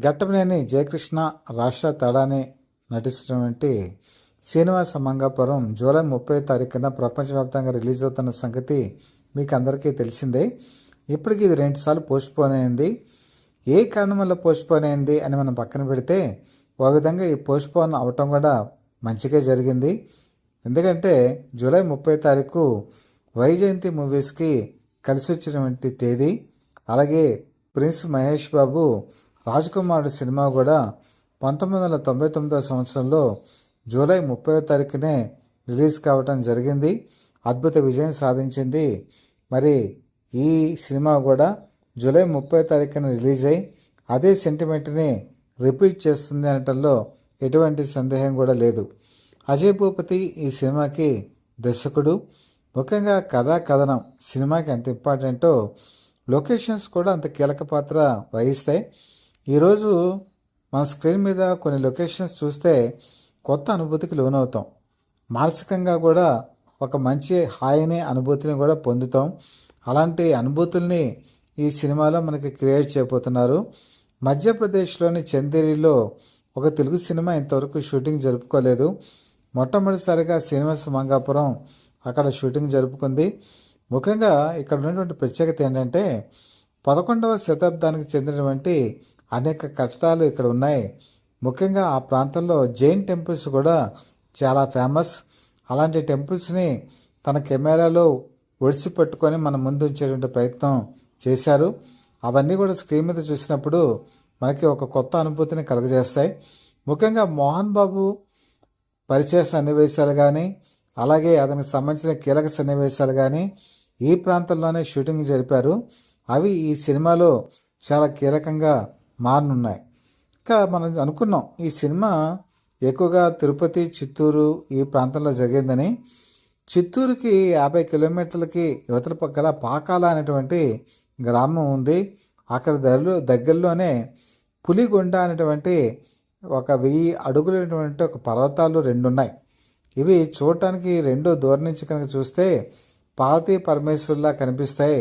ఘట్టమనేని జయకృష్ణ, రాష్ట్ర తడాని నటిస్తున్నటువంటి శ్రీనివాస మంగాపురం జూలై 30 తారీఖున ప్రపంచవ్యాప్తంగా రిలీజ్ అవుతున్న సంగతి మీకు అందరికీ తెలిసిందే. ఇప్పటికి ఇది 2 సార్లు పోస్ట్పోన్ అయింది. ఏ కారణం వల్ల పోస్ట్పోన్ అయింది అని మనం పక్కన పెడితే, ఒక విధంగా ఈ పోస్ట్పోన్ అవటం కూడా మంచిగా జరిగింది. ఎందుకంటే జూలై 30 తారీఖు వైజయంతి మూవీస్కి కలిసి వచ్చినటువంటి తేదీ. అలాగే ప్రిన్స్ మహేష్ బాబు రాజకుమారుడు సినిమా కూడా 1999 సంవత్సరంలో జూలై 30 తారీఖునే రిలీజ్ కావటం జరిగింది. అద్భుత విజయం సాధించింది. మరి ఈ సినిమా కూడా జూలై 30 తారీఖున రిలీజ్ అయ్యి అదే సెంటిమెంట్ని రిపీట్ చేస్తుంది అనటంలో ఎటువంటి సందేహం కూడా లేదు. అజయ్ భూపతి ఈ సినిమాకి దర్శకుడు. ముఖ్యంగా కథనం సినిమాకి ఎంత ఇంపార్టెంటో లొకేషన్స్ కూడా అంత కీలక పాత్ర వహిస్తాయి. ఈరోజు మన స్క్రీన్ మీద కొన్ని లొకేషన్స్ చూస్తే కొత్త అనుభూతికి లోనవుతాం. మానసికంగా కూడా ఒక మంచి హాయిని అనుభూతిని కూడా పొందుతాం. అలాంటి అనుభూతుల్ని ఈ సినిమాలో మనకి క్రియేట్ చేయబోతున్నారు. మధ్యప్రదేశ్లోని చందేరిలో ఒక తెలుగు సినిమా ఇంతవరకు షూటింగ్ జరుపుకోలేదు. మొట్టమొదటిసారిగా శ్రీనివాస మంగాపురం అక్కడ షూటింగ్ జరుపుకుంది. ముఖ్యంగా ఇక్కడ ఉన్నటువంటి ప్రత్యేకత ఏంటంటే 11వ శతాబ్దానికి చెందినటువంటి అనేక కట్టడాలు ఇక్కడ ఉన్నాయి. ముఖ్యంగా ఆ ప్రాంతంలో జైన్ టెంపుల్స్ కూడా చాలా ఫేమస్. అలాంటి టెంపుల్స్ని తన కెమెరాలో ఒడిసి పెట్టుకొని మన ముందు ఉంచేటువంటి ప్రయత్నం చేశారు. అవన్నీ కూడా స్క్రీన్ మీద చూసినప్పుడు మనకి ఒక కొత్త అనుభూతిని కలుగజేస్తాయి. ముఖ్యంగా మోహన్ బాబు పరిచయ సన్నివేశాలు కానీ, అలాగే అతనికి సంబంధించిన కీలక సన్నివేశాలు కానీ ఈ ప్రాంతంలోనే షూటింగ్ జరిపారు. అవి ఈ సినిమాలో చాలా కీలకంగా మారనున్నాయి. ఇంకా మనం అనుకున్నాం ఈ సినిమా ఎక్కువగా తిరుపతి, చిత్తూరు ఈ ప్రాంతంలో జరిగిందని. చిత్తూరుకి 50 కిలోమీటర్లకి యువతల పక్కల పాకాల అనేటువంటి గ్రామం ఉంది. అక్కడ దగ్గరలోనే పులిగొండ అనేటువంటి ఒక 1000 అడుగులైనటువంటి ఒక పర్వతాలు 2 ఉన్నాయి. ఇవి చూడటానికి 2 దూరం నుంచి కనుక చూస్తే పార్వతీ పరమేశ్వర్లా కనిపిస్తాయి.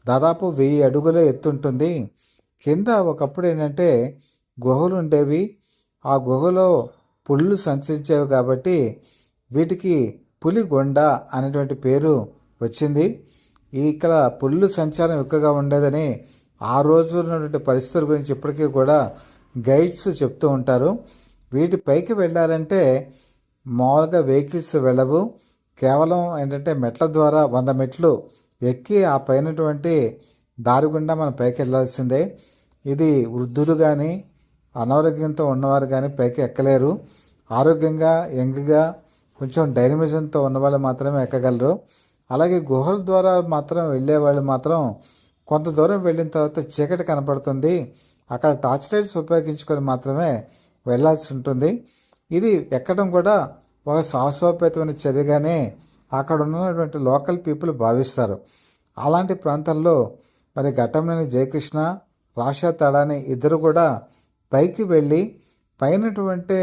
దాదాపు 1000 అడుగుల ఎత్తుంటుంది. కింద ఒకప్పుడు ఏంటంటే గుహలు ఉండేవి. ఆ గుహలో పుళ్ళు సంచరించేవి కాబట్టి వీటికి పులిగొండ అనేటువంటి పేరు వచ్చింది. ఇక్కడ పుళ్ళు సంచారం ఎక్కువగా ఉండేదని ఆ రోజు ఉన్నటువంటి పరిస్థితుల గురించి ఇప్పటికీ కూడా గైడ్స్ చెప్తూ ఉంటారు. వీటి పైకి వెళ్ళాలంటే మామూలుగా వెహికల్స్ వెళ్ళవు. కేవలం ఏంటంటే మెట్ల ద్వారా 100 మెట్లు ఎక్కి ఆ పైనటువంటి దారి గుండా మనం పైకి వెళ్ళాల్సిందే. ఇది వృద్ధులు కానీ, అనారోగ్యంతో ఉన్నవారు కానీ పైకి ఎక్కలేరు. ఆరోగ్యంగా, యంగ్గా, కొంచెం డైనమిజంతో ఉన్నవాళ్ళు మాత్రమే ఎక్కగలరు. అలాగే గుహల ద్వారా మాత్రం వెళ్ళేవాళ్ళు మాత్రం కొంత దూరం వెళ్ళిన తర్వాత చీకటి కనపడుతుంది. అక్కడ టార్చ్ లైట్స్ ఉపయోగించుకొని మాత్రమే వెళ్ళాల్సి ఉంటుంది. ఇది ఎక్కడం కూడా ఒక సాహసోపేతమైన చర్యగానే అక్కడ ఉన్నటువంటి లోకల్ పీపుల్ భావిస్తారు. అలాంటి ప్రాంతాల్లో మరి ఘట్టమనేని జయకృష్ణ, రాషా తడాని ఇద్దరు కూడా పైకి వెళ్ళి పైనటువంటి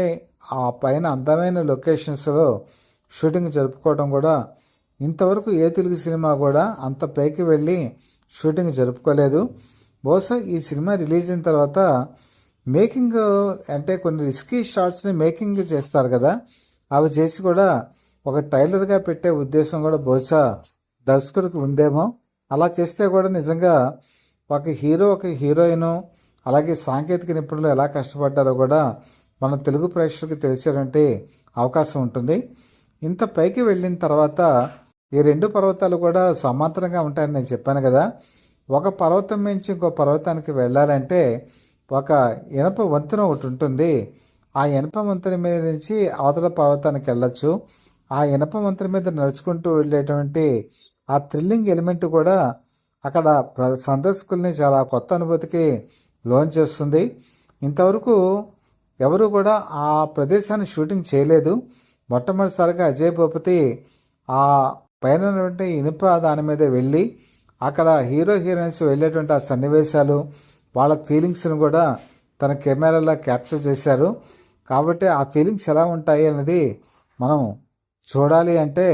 ఆ పైన అందమైన లొకేషన్స్లో షూటింగ్ జరుపుకోవడం కూడా ఇంతవరకు ఏ తెలుగు సినిమా కూడా అంత పైకి వెళ్ళి షూటింగ్ జరుపుకోలేదు. బహుశా ఈ సినిమా రిలీజ్ అయిన తర్వాత మేకింగ్ అంటే కొన్ని రిస్కీ షాట్స్ని మేకింగ్ చేస్తారు కదా, అవి చేసి కూడా ఒక ట్రైలర్గా పెట్టే ఉద్దేశం కూడా బహుశా దర్శకుడికి ఉందేమో. అలా చేస్తే కూడా నిజంగా ఒక హీరో, ఒక హీరోయిన్, అలాగే సాంకేతిక నిపుణులు ఎలా కష్టపడ్డారో కూడా మన తెలుగు ప్రేక్షకులకు తెలిసేటువంటి అవకాశం ఉంటుంది. ఇంత పైకి వెళ్ళిన తర్వాత ఈ 2 పర్వతాలు కూడా సమాంతరంగా ఉంటాయని నేను చెప్పాను కదా. ఒక పర్వతం నుంచి ఇంకో పర్వతానికి వెళ్ళాలంటే ఒక ఇనప వంతెన ఒకటి ఉంటుంది. ఆ ఇనప వంతెన మీద నుంచి అవతల పర్వతానికి వెళ్ళచ్చు. ఆ ఇనప వంతెన మీద నడుచుకుంటూ వెళ్ళేటువంటి ఆ థ్రిల్లింగ్ ఎలిమెంట్ కూడా అక్కడ సందర్శకుల్ని చాలా కొత్త అనుభూతికి లోన్ చేస్తుంది. ఇంతవరకు ఎవరు కూడా ఆ ప్రదేశాన్ని షూటింగ్ చేయలేదు. మొట్టమొదటిసారిగా అజయ్ భూపతి ఆ పైన ఇనుప దాని మీద వెళ్ళి అక్కడ హీరో హీరోయిన్స్ వెళ్ళేటువంటి ఆ సన్నివేశాలు, వాళ్ళ ఫీలింగ్స్ని కూడా తన కెమెరాలో క్యాప్చర్ చేశారు. కాబట్టి ఆ ఫీలింగ్స్ ఎలా ఉంటాయి అనేది మనం చూడాలి అంటే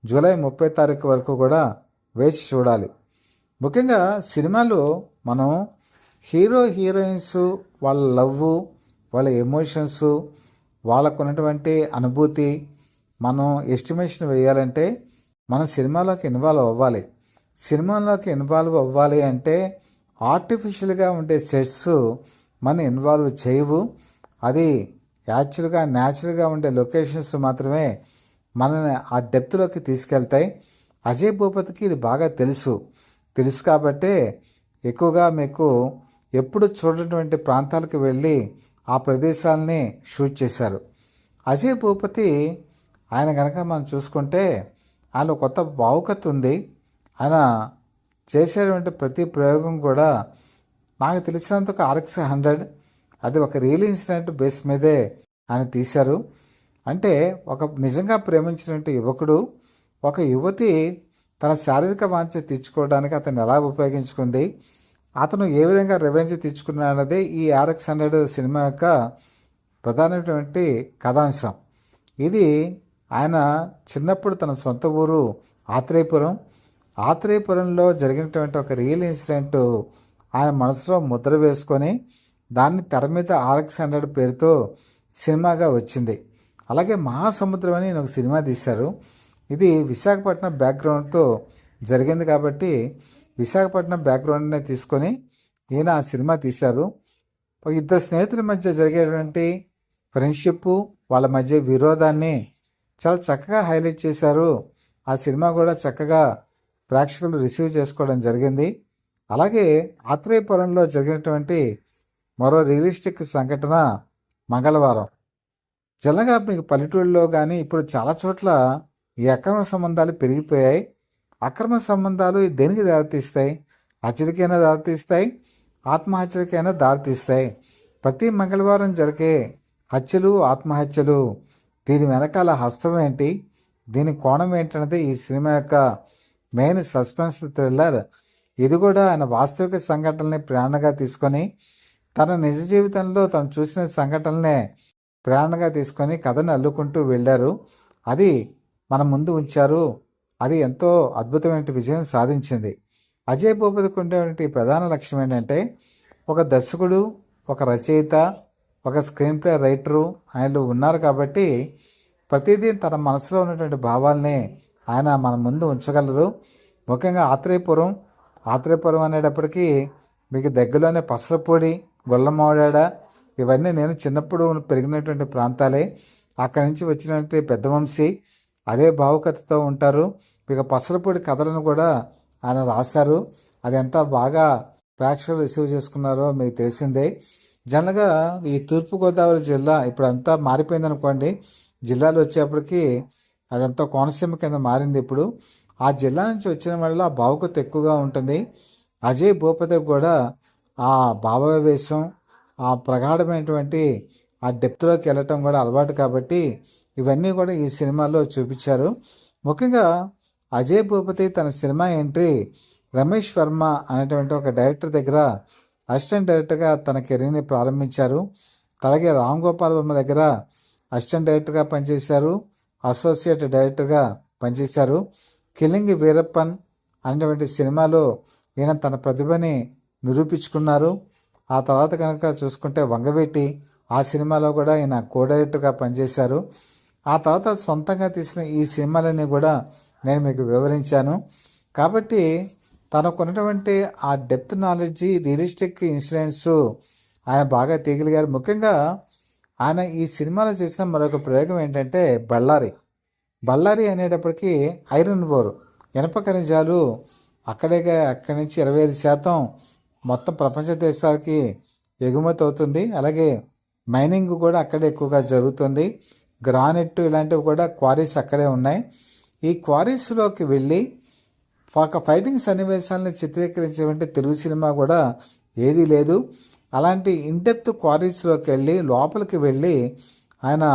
జూలై 30 తారీఖు వరకు కూడా వేచి చూడాలి. ముఖ్యంగా సినిమాలో మనం హీరో హీరోయిన్స్ వాళ్ళ లవ్, వాళ్ళ ఎమోషన్స్, వాళ్ళకు ఉన్నటువంటి అనుభూతి మనం ఎస్టిమేషన్ వేయాలంటే మనం సినిమాలోకి ఇన్వాల్వ్ అవ్వాలి. సినిమాలోకి ఇన్వాల్వ్ అవ్వాలి అంటే ఆర్టిఫిషియల్గా ఉండే సెట్స్ మనం ఇన్వాల్వ్ చేయవు. అది యాక్చువల్గా న్యాచురల్గా ఉండే లొకేషన్స్ మాత్రమే మనని ఆ డెప్త్లోకి తీసుకెళ్తాయి. అజయ్ భూపతికి ఇది బాగా తెలుసు కాబట్టే ఎక్కువగా మీకు ఎప్పుడు చూడనటువంటి ప్రాంతాలకు వెళ్ళి ఆ ప్రదేశాలని షూట్ చేశారు. అజయ్ భూపతి ఆయన కనుక మనం చూసుకుంటే ఆయన కొత్త భావుకత ఉంది. ఆయన చేసేటువంటి ప్రతి ప్రయోగం కూడా నాకు తెలిసినంత ఒక RX 100 అది ఒక రియల్ ఇన్సిడెంట్ బేస్ మీదే ఆయన తీశారు. అంటే ఒక నిజంగా ప్రేమించినటువంటి యువకుడు, ఒక యువతి తన శారీరక వాంఛ తీర్చుకోవడానికి అతను ఎలా ఉపయోగించుకుంది, అతను ఏ విధంగా రివెంజ్ తీర్చుకున్నాడు అన్నది ఈ RX 100 సినిమా యొక్క ప్రధానమైనటువంటి కథాంశం. ఇది ఆయన చిన్నప్పుడు తన సొంత ఊరు ఆత్రేయపురంలో జరిగినటువంటి ఒక రియల్ ఇన్సిడెంట్ ఆయన మనసులో ముద్ర వేసుకొని దాన్ని తెర మీద RX 100 పేరుతో సినిమాగా వచ్చింది. అలాగే మహాసముద్రం అని ఒక సినిమా తీశారు. ఇది విశాఖపట్నం బ్యాక్గ్రౌండ్తో జరిగింది కాబట్టి విశాఖపట్నం బ్యాక్గ్రౌండ్నే తీసుకొని ఈయన ఆ సినిమా తీశారు. ఇద్దరు స్నేహితుల మధ్య జరిగేటువంటి ఫ్రెండ్షిప్, వాళ్ళ మధ్య విరోధాన్ని చాలా చక్కగా హైలైట్ చేశారు. ఆ సినిమా కూడా చక్కగా ప్రేక్షకులు రిసీవ్ చేసుకోవడం జరిగింది. అలాగే ఆత్రేయపురంలో జరిగినటువంటి మరో రియలిస్టిక్ సంఘటన మంగళవారం. జనరల్గా మీకు పల్లెటూళ్ళలో కానీ ఇప్పుడు చాలా చోట్ల ఈ అక్రమ సంబంధాలు పెరిగిపోయాయి. అక్రమ సంబంధాలు దేనికి దారితీస్తాయి? హత్యలకైనా దారితీస్తాయి, ఆత్మహత్యలకైనా దారితీస్తాయి. ప్రతి మంగళవారం జరిగే హత్యలు, ఆత్మహత్యలు, దీని వెనకాల హస్తం ఏంటి, దీని కోణం ఏంటన్నది ఈ సినిమా యొక్క మెయిన్ సస్పెన్స్ థ్రిల్లర్. ఇది కూడా ఆయన వాస్తవిక సంఘటనల్ని ప్రేరణగా తీసుకొని తన నిజ జీవితంలో తను చూసిన సంఘటనలనే ప్రేరణగా తీసుకొని కథను అల్లుకుంటూ వెళ్ళారు. అది మన ముందు ఉంచారు. అది ఎంతో అద్భుతమైన విజయం సాధించింది. అజయ్ భూపతికి ఉండేటువంటి ప్రధాన లక్ష్యం ఏంటంటే ఒక దర్శకుడు, ఒక రచయిత, ఒక స్క్రీన్ ప్లే రైటరు ఆయనలో ఉన్నారు కాబట్టి ప్రతిదీ తన మనసులో ఉన్నటువంటి భావాల్ని ఆయన మన ముందు ఉంచగలరు. ముఖ్యంగా ఆత్రేయపురం అనేటప్పటికీ మీకు దగ్గరలోనే పసలపూడి, గొల్లమావిడాడ ఇవన్నీ నేను చిన్నప్పుడు పెరిగినటువంటి ప్రాంతాలే. అక్కడి నుంచి వచ్చినటువంటి పెద్ద వంశీ అదే భావుకతతో ఉంటారు. ఇక పసలపూడి కథలను కూడా ఆయన రాశారు. అది ఎంత బాగా ప్రేక్షకులు రిసీవ్ చేసుకున్నారో మీకు తెలిసిందే. జనరల్గా ఈ తూర్పుగోదావరి జిల్లా ఇప్పుడు అంతా మారిపోయింది అనుకోండి. జిల్లాలు వచ్చేప్పటికి అదంతా కోనసీమ కింద మారింది. ఇప్పుడు ఆ జిల్లా నుంచి వచ్చిన వాళ్ళలో ఆ భావుకత ఎక్కువగా ఉంటుంది. అజయ్ భూపతికి కూడా ఆ భావావేశం, ఆ ప్రగాఢమైనటువంటి ఆ డెప్త్లోకి వెళ్ళటం కూడా అలవాటు కాబట్టి ఇవన్నీ కూడా ఈ సినిమాలో చూపించారు. ముఖ్యంగా అజయ్ భూపతి తన సినిమా ఎంట్రీ రమేష్ వర్మ అనేటువంటి ఒక డైరెక్టర్ దగ్గర అసిస్టెంట్ డైరెక్టర్గా తన కెరీర్ని ప్రారంభించారు. అలాగే రామ్ గోపాల్ వర్మ దగ్గర అసిస్టెంట్ డైరెక్టర్గా పనిచేశారు, అసోసియేట్ డైరెక్టర్గా పనిచేశారు. కిలింగి వీరప్పన్ అనేటువంటి సినిమాలో ఈయన తన ప్రతిభని నిరూపించుకున్నారు. ఆ తర్వాత కనుక చూసుకుంటే వంగవీటి ఆ సినిమాలో కూడా ఈయన కో డైరెక్టర్గా పనిచేశారు. ఆ తర్వాత సొంతంగా తీసిన ఈ సినిమాలన్నీ కూడా నేను మీకు వివరించాను. కాబట్టి తనకున్నటువంటి ఆ డెప్త్ నాలెడ్జ్, రియలిస్టిక్ ఇన్సిడెంట్స్ ఆయన బాగా తీయగలిగారు. ముఖ్యంగా ఆయన ఈ సినిమాలో చేసిన మరొక ప్రయోగం ఏంటంటే బళ్ళారి అనేటప్పటికీ ఐరన్ ఓర్, ఇనప ఖనిజాలు అక్కడి నుంచి 25% మొత్తం ప్రపంచ దేశాలకి ఎగుమతి అవుతుంది. అలాగే మైనింగ్ కూడా అక్కడే ఎక్కువగా జరుగుతుంది. గ్రానైట్ ఇలాంటివి కూడా క్వారీస్ అక్కడే ఉన్నాయి. ఈ క్వారీస్లోకి వెళ్ళి ఒక ఫైటింగ్ సన్నివేశాలను చిత్రీకరించేటువంటి తెలుగు సినిమా కూడా ఏదీ లేదు. అలాంటి ఇన్డెప్త్ క్వారీస్లోకి వెళ్ళి లోపలికి వెళ్ళి ఆయన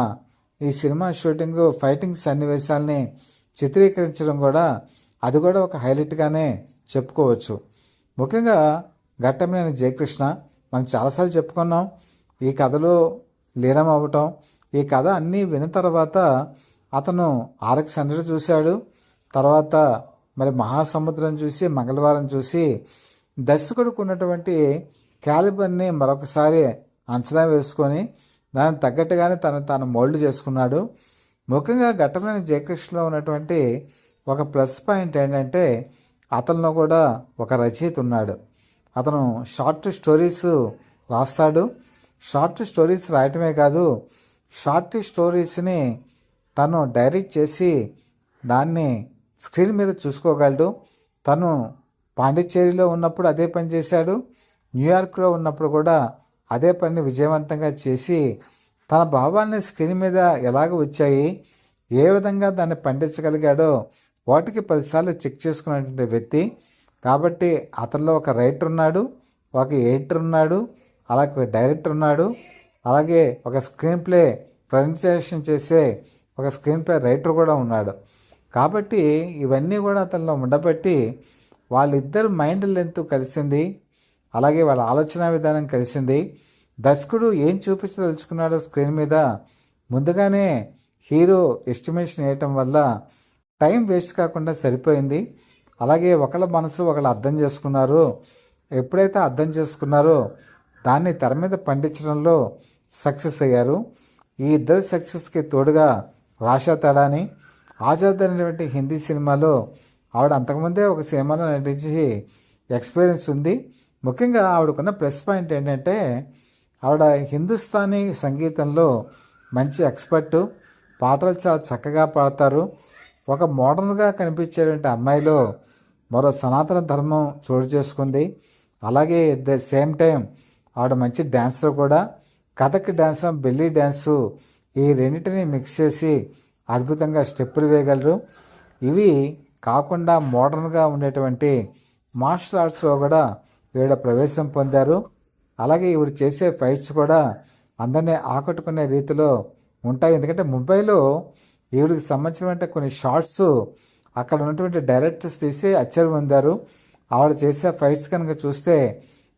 ఈ సినిమా షూటింగ్, ఫైటింగ్ సన్నివేశాలని చిత్రీకరించడం కూడా అది కూడా ఒక హైలైట్గానే చెప్పుకోవచ్చు. ముఖ్యంగా ఘట్టమనేని జయకృష్ణ మనం చాలాసార్లు చెప్పుకున్నాం. ఈ కథలో లీనం అవ్వటం, ఈ కథ అన్నీ విన్న తర్వాత అతను RX 100 చూశాడు. తర్వాత మరి మహాసముద్రం చూసి, మంగళవారం చూసి దర్శకుడికి ఉన్నటువంటి క్యాలిబర్ని మరొకసారి అంచనా వేసుకొని దానికి తగ్గట్టుగానే తాను మోల్డ్ చేసుకున్నాడు. ముఖ్యంగా ఘట్టమనేని జయకృష్ణలో ఉన్నటువంటి ఒక ప్లస్ పాయింట్ ఏంటంటే అతనిలో కూడా ఒక రచయిత ఉన్నాడు. అతను షార్ట్ స్టోరీస్ రాస్తాడు. షార్ట్ స్టోరీస్ రాయటమే కాదు, షార్ట్ స్టోరీస్ని తను డైరెక్ట్ చేసి దాన్ని స్క్రీన్ మీద చూసుకోగలడు. తను పాండిచ్చేరిలో ఉన్నప్పుడు అదే పని చేశాడు. న్యూయార్క్లో ఉన్నప్పుడు కూడా అదే పనిని విజయవంతంగా చేసి తన భావాన్ని స్క్రీన్ మీద ఎలాగ వచ్చాయి, ఏ విధంగా దాన్ని పండించగలిగాడో వాటికి 10 సార్లు చెక్ చేసుకున్నటువంటి వ్యక్తి. కాబట్టి అతనిలో ఒక రైటర్ ఉన్నాడు, ఒక ఎడిటర్ ఉన్నాడు, అలాగే ఒక డైరెక్టర్ ఉన్నాడు, అలాగే ఒక స్క్రీన్ ప్లే ప్రజెంటేషన్ చేసే ఒక స్క్రీన్ ప్లే రైటర్ కూడా ఉన్నాడు. కాబట్టి ఇవన్నీ కూడా అతనిలో ఉండబట్టి వాళ్ళిద్దరు మైండ్ లెంత్ కలిసింది, అలాగే వాళ్ళ ఆలోచన విధానం కలిసింది. దర్శకుడు ఏం చూపించదలుచుకున్నాడో స్క్రీన్ మీద ముందుగానే హీరో ఎస్టిమేషన్ వేయటం వల్ల టైం వేస్ట్ కాకుండా సరిపోయింది. అలాగే ఒకళ్ళ మనసు ఒకళ్ళు అర్థం చేసుకున్నారు. ఎప్పుడైతే అర్థం చేసుకున్నారో దాన్ని తెర మీద పండించడంలో సక్సెస్ అయ్యారు. ఈ ఇద్దరు సక్సెస్కి తోడుగా రాషా తడాని ఆజాద్ అనేటువంటి హిందీ సినిమాలో ఆవిడ అంతకుముందే ఒక సినిమాలో నటించి ఎక్స్పీరియన్స్ ఉంది. ముఖ్యంగా ఆవిడకున్న ప్లస్ పాయింట్ ఏంటంటే ఆవిడ హిందుస్థానీ సంగీతంలో మంచి ఎక్స్పర్టు, పాటలు చాలా చక్కగా పాడతారు. ఒక మోడర్న్గా కనిపించేటువంటి అమ్మాయిలో మరో సనాతన ధర్మం చోటు చేసుకుంది. అలాగే ఎట్ ద సేమ్ టైం ఆవిడ మంచి డ్యాన్సర్ కూడా. కథక్ డ్యాన్స్, బెల్లీ డ్యాన్సు ఈ రెండింటిని మిక్స్ చేసి అద్భుతంగా స్టెప్పులు వేయగలరు. ఇవి కాకుండా మోడర్న్గా ఉండేటువంటి మార్షల్ ఆర్ట్స్లో కూడా ఈవిడ ప్రవేశం పొందారు. అలాగే ఈవిడ చేసే ఫైట్స్ కూడా అందరినీ ఆకట్టుకునే రీతిలో ఉంటాయి. ఎందుకంటే ముంబైలో ఈవిడికి సంబంధించినటువంటి కొన్ని షార్ట్స్ అక్కడ ఉన్నటువంటి డైరెక్టర్స్ తీసి అచ్చరు పొందారు. ఆవిడ చేసే ఫైట్స్ కనుక చూస్తే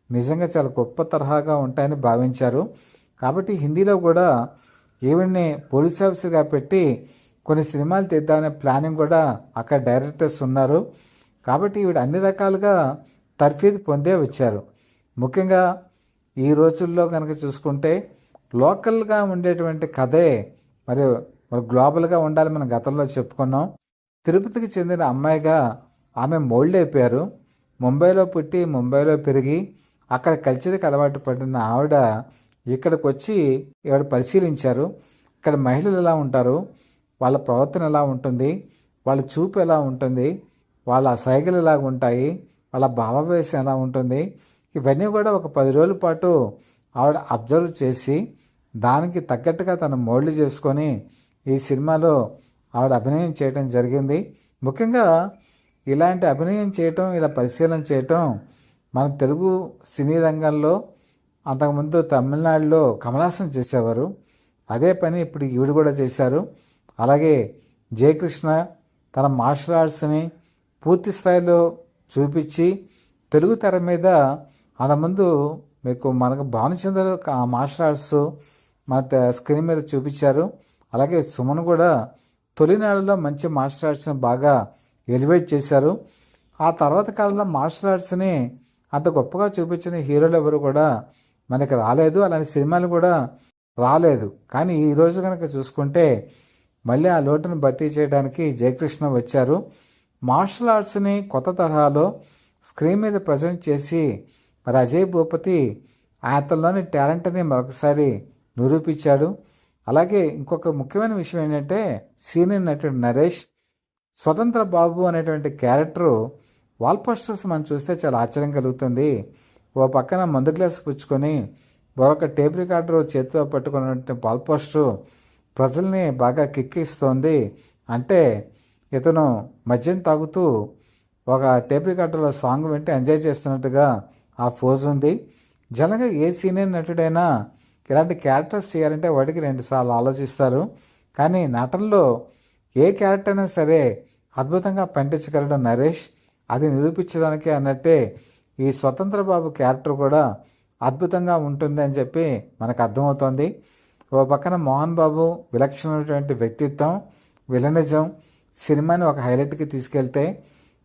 నిజంగా చాలా గొప్ప తరహాగా ఉంటాయని భావించారు. కాబట్టి హిందీలో కూడా ఈవిడ్ని పోలీస్ ఆఫీసర్గా పెట్టి కొన్ని సినిమాలు తీద్దామనే ప్లానింగ్ కూడా అక్కడ డైరెక్టర్స్ ఉన్నారు. కాబట్టి ఈవిడ అన్ని రకాలుగా తర్ఫీదు పొందే వచ్చారు. ముఖ్యంగా ఈ రోజుల్లో కనుక చూసుకుంటే లోకల్గా ఉండేటువంటి కథే మరి గ్లోబల్గా ఉండాలి. మనం గతంలో చెప్పుకున్నాం. తిరుపతికి చెందిన అమ్మాయిగా ఆమె మోల్డ్ అయిపోయారు. ముంబైలో పుట్టి ముంబైలో పెరిగి అక్కడ కల్చర్కి అలవాటు పడిన ఆవిడ ఇక్కడికి వచ్చి ఈవిడ పరిశీలించారు. ఇక్కడ మహిళలు ఎలా ఉంటారు, వాళ్ళ ప్రవర్తన ఎలా ఉంటుంది, వాళ్ళ చూపు ఎలా ఉంటుంది, వాళ్ళ సైగలు ఎలా ఉంటాయి, వాళ్ళ భావవేశం ఎలా ఉంటుంది, ఇవన్నీ కూడా ఒక 10 రోజుల పాటు ఆవిడ అబ్జర్వ్ చేసి దానికి తగ్గట్టుగా తను మోల్డ్ చేసుకొని ఈ సినిమాలో ఆవిడ అభినయం చేయటం జరిగింది. ముఖ్యంగా ఇలాంటి అభినయం చేయటం, ఇలా పరిశీలన చేయటం మన తెలుగు సినీ రంగంలో అంతకుముందు తమిళనాడులో కమలాసన్ చేసేవారు. అదే పని ఇప్పుడు ఈవిడ కూడా చేశారు. అలాగే జయకృష్ణ తన మార్షల్ ఆర్ట్స్ని పూర్తి స్థాయిలో చూపించి తెలుగు తెర మీద అంతకుముందు మనకు భానుచంద్ర ఆ మార్షల్ ఆర్ట్స్ మన స్క్రీన్ మీద చూపించారు. అలాగే సుమన్ కూడా తొలినాడులో మంచి మార్షల్ ఆర్ట్స్ని బాగా ఎలివేట్ చేశారు. ఆ తర్వాత కాలంలో మార్షల్ ఆర్ట్స్ని అంత గొప్పగా చూపించిన హీరోలు ఎవరు కూడా మనకి రాలేదు. అలాంటి సినిమాలు కూడా రాలేదు. కానీ ఈరోజు కనుక చూసుకుంటే మళ్ళీ ఆ లోటును భర్తీ చేయడానికి జయకృష్ణ వచ్చారు. మార్షల్ ఆర్ట్స్ని కొత్త తరహాలో స్క్రీన్ మీద ప్రజెంట్ చేసి మరి అజయ్ భూపతి అతనిలోని టాలెంట్ని మరొకసారి నిరూపించాడు. అలాగే ఇంకొక ముఖ్యమైన విషయం ఏంటంటే సీనియర్ నటుడు నరేష్ స్వతంత్ర బాబు అనేటువంటి క్యారెక్టరు వాల్ పోస్టర్స్ మనం చూస్తే చాలా ఆశ్చర్యం కలుగుతుంది. ఓ పక్కన మందు గ్లాస్ పుచ్చుకొని మరొక టేప్ రికార్డర్ చేతితో పట్టుకున్నటువంటి వాల్ పోస్టరు ప్రజల్ని బాగా కిక్కిస్తోంది. అంటే ఇతను మద్యం తాగుతూ ఒక టేప్ రికార్డర్లో సాంగ్ వింటే ఎంజాయ్ చేస్తున్నట్టుగా ఆ ఫోజ్ ఉంది. జనగా ఏ సీనియర్ నటుడైనా ఇలాంటి క్యారెక్టర్స్ చేయాలంటే వాటికి 2 సార్లు ఆలోచిస్తారు. కానీ నటనలో ఏ క్యారెక్టర్ అయినా సరే అద్భుతంగా పండించగలడు నరేష్. అది నిరూపించడానికే అన్నట్టే ఈ స్వతంత్ర బాబు క్యారెక్టర్ కూడా అద్భుతంగా ఉంటుంది అని చెప్పి మనకు అర్థమవుతోంది. ఓ పక్కన మోహన్ బాబు విలక్షణమైనటువంటి వ్యక్తిత్వం, విలనిజం సినిమాని ఒక హైలైట్కి తీసుకెళ్తే,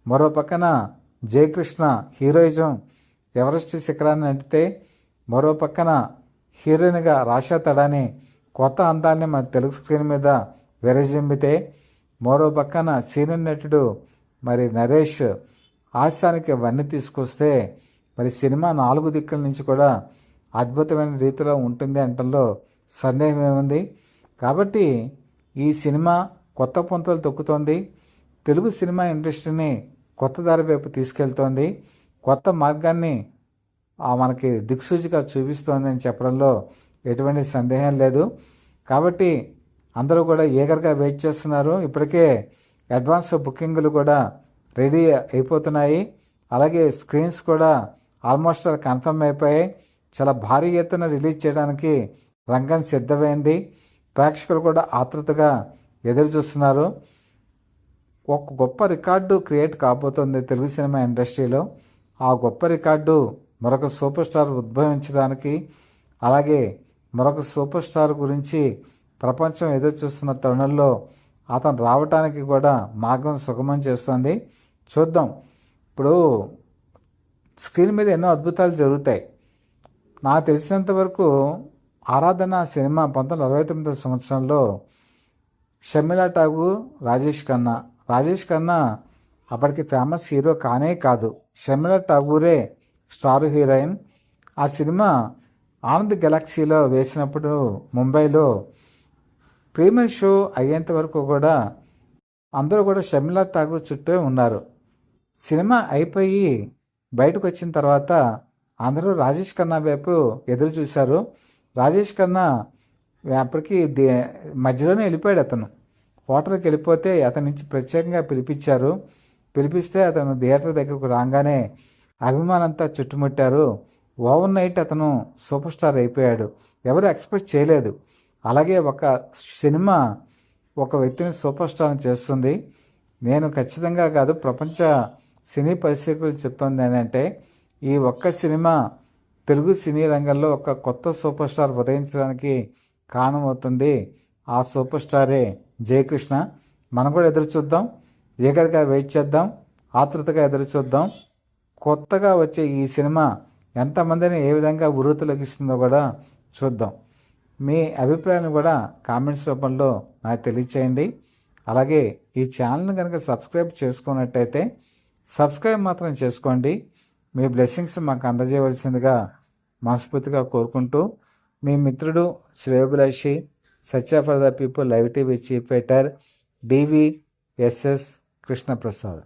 మరో పక్కన జయకృష్ణ హీరోయిజం ఎవరెస్ట్ శిఖరాన్ని అంటితే, మరో పక్కన హీరోయిన్గా రాశా తడాని కొత్త అందాన్ని మన తెలుగు స్క్రీన్ మీద విరజిమ్మితే, మరో పక్కన సీనియర్ నటుడు మరి నరేష్ హాస్యానికి వన్నీ తీసుకొస్తే, మరి సినిమా 4 దిక్కుల నుంచి కూడా అద్భుతమైన రీతిలో ఉంటుంది అంటంలో సందేహం ఏముంది. కాబట్టి ఈ సినిమా కొత్త పుంతలు తొక్కుతోంది. తెలుగు సినిమా ఇండస్ట్రీని కొత్త దారి వైపు తీసుకెళ్తోంది. కొత్త మార్గాన్ని మనకి దిక్సూచిగా చూపిస్తోంది అని చెప్పడంలో ఎటువంటి సందేహం లేదు. కాబట్టి అందరూ కూడా ఈగర్గా వెయిట్ చేస్తున్నారు. ఇప్పటికే అడ్వాన్స్ బుకింగ్లు కూడా రెడీ అయిపోతున్నాయి. అలాగే స్క్రీన్స్ కూడా ఆల్మోస్ట్ కన్ఫర్మ్ అయిపోయాయి. చాలా భారీ ఎత్తున రిలీజ్ చేయడానికి రంగం సిద్ధమైంది. ప్రేక్షకులు కూడా ఆతృతగా ఎదురు చూస్తున్నారు. ఒక గొప్ప రికార్డు క్రియేట్ కాబోతుంది తెలుగు సినిమా ఇండస్ట్రీలో. ఆ గొప్ప రికార్డు మరొక సూపర్ స్టార్ ఉద్భవించడానికి, అలాగే మరొక సూపర్ స్టార్ గురించి ప్రపంచం ఎదురు చూస్తున్న తరుణంలో అతను రావటానికి కూడా మార్గం సుగమం చేస్తుంది. చూద్దాం. ఇప్పుడు స్క్రీన్ మీద ఎన్నో అద్భుతాలు జరుగుతాయి. నాకు తెలిసినంత వరకు ఆరాధన సినిమా 1969 సంవత్సరంలో షర్మిలా ఠాగూర్, రాజేష్ ఖన్నా అప్పటికి ఫేమస్ హీరో కానే కాదు. షర్మిలా ఠాగూరే స్టార్ హీరోయిన్. ఆ సినిమా ఆనంద్ గెలాక్సీలో వేసినప్పుడు ముంబైలో ప్రీమియర్ షో అయ్యేంత వరకు కూడా అందరూ కూడా షర్మిలా ఠాగూర్ చుట్టూ ఉన్నారు. సినిమా అయిపోయి బయటకు వచ్చిన తర్వాత అందరూ రాజేష్ ఖన్నా వైపు ఎదురు చూశారు. రాజేష్ ఖన్నా అప్పటికి మధ్యలోనే వెళ్ళిపోయాడు. అతను హోటల్కి వెళ్ళిపోతే అతని నుంచి ప్రత్యేకంగా పిలిపిస్తే అతను థియేటర్ దగ్గరకు రాగానే అభిమానంతా చుట్టుముట్టారు. ఓవర్ నైట్ అతను సూపర్ స్టార్ అయిపోయాడు. ఎవరు ఎక్స్పెక్ట్ చేయలేదు. అలాగే ఒక సినిమా ఒక వ్యక్తిని సూపర్ స్టార్ని చేస్తుంది. నేను ఖచ్చితంగా కాదు, ప్రపంచ సినీ పరిశీలకులు చెప్తోంది ఏంటంటే, ఈ ఒక్క సినిమా తెలుగు సినీ రంగంలో ఒక కొత్త సూపర్ స్టార్ ఉదయించడానికి కారణమవుతుంది. ఆ సూపర్ స్టారే జయకృష్ణ. మనం కూడా ఎదురు చూద్దాం, ఈగర్గా వెయిట్ చేద్దాం, ఆతృతగా ఎదురు చూద్దాం. కొత్తగా వచ్చే ఈ సినిమా ఎంతమందిని ఏ విధంగా ఉర్రూతలొగిస్తుందో కూడా చూద్దాం. మీ అభిప్రాయాన్ని కూడా కామెంట్స్ రూపంలో నాకు తెలియచేయండి. అలాగే ఈ ఛానల్ని కనుక సబ్స్క్రైబ్ చేసుకున్నట్టయితే సబ్స్క్రైబ్ మాత్రం చేసుకోండి. మీ బ్లెస్సింగ్స్ మాకు అందజేయవలసిందిగా మనస్ఫూర్తిగా కోరుకుంటూ, మీ మిత్రుడు శ్రేయోభిలాషి, Satya for the people live TV chief editor, DVSS Krishnaprasad.